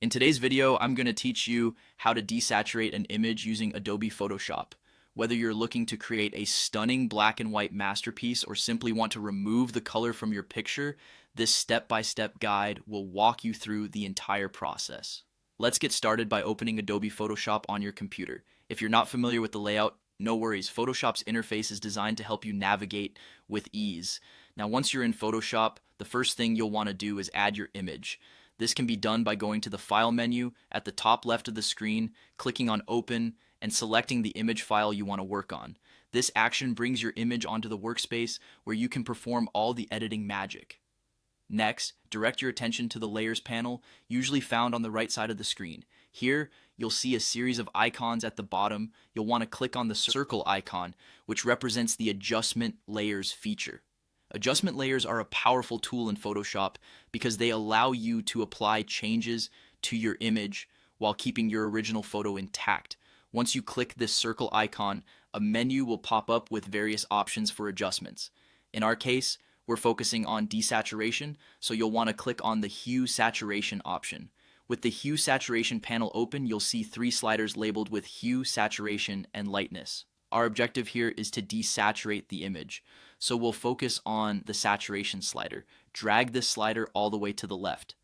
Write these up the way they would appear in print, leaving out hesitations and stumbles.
In today's video, I'm going to teach you how to desaturate an image using Adobe Photoshop. Whether you're looking to create a stunning black and white masterpiece or simply want to remove the color from your picture, this step-by-step guide will walk you through the entire process. Let's get started by opening Adobe Photoshop on your computer. If you're not familiar with the layout, no worries. Photoshop's interface is designed to help you navigate with ease. Now, once you're in Photoshop, the first thing you'll want to do is add your image. This can be done by going to the File menu at the top left of the screen, clicking on Open, and selecting the image file you want to work on. This action brings your image onto the workspace where you can perform all the editing magic. Next, direct your attention to the Layers panel, usually found on the right side of the screen. Here, you'll see a series of icons at the bottom. You'll want to click on the circle icon, which represents the Adjustment Layers feature. Adjustment layers are a powerful tool in Photoshop because they allow you to apply changes to your image while keeping your original photo intact. Once you click this circle icon, a menu will pop up with various options for adjustments. In our case, we're focusing on desaturation, so you'll want to click on the Hue Saturation option. With the Hue Saturation panel open, you'll see three sliders labeled with Hue, Saturation, and Lightness. Our objective here is to desaturate the image. So we'll focus on the saturation slider. Drag this slider all the way to the left.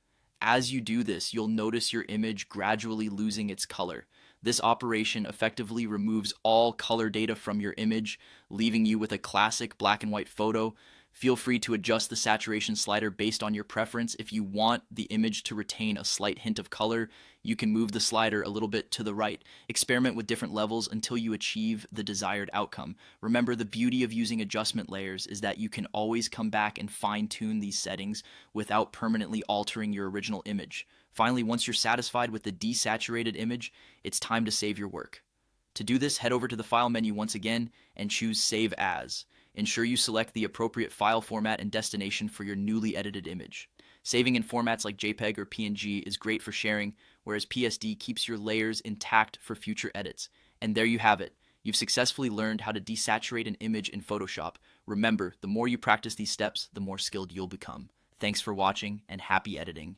As you do this, you'll notice your image gradually losing its color. This operation effectively removes all color data from your image, leaving you with a classic black and white photo. Feel free to adjust the saturation slider based on your preference. If you want the image to retain a slight hint of color, you can move the slider a little bit to the right. Experiment with different levels until you achieve the desired outcome. Remember, the beauty of using adjustment layers is that you can always come back and fine-tune these settings without permanently altering your original image. Finally, once you're satisfied with the desaturated image, it's time to save your work. To do this, head over to the File menu once again and choose Save As. Ensure you select the appropriate file format and destination for your newly edited image. Saving in formats like JPEG or PNG is great for sharing, whereas PSD keeps your layers intact for future edits. And there you have it. You've successfully learned how to desaturate an image in Photoshop. Remember, the more you practice these steps, the more skilled you'll become. Thanks for watching, and happy editing.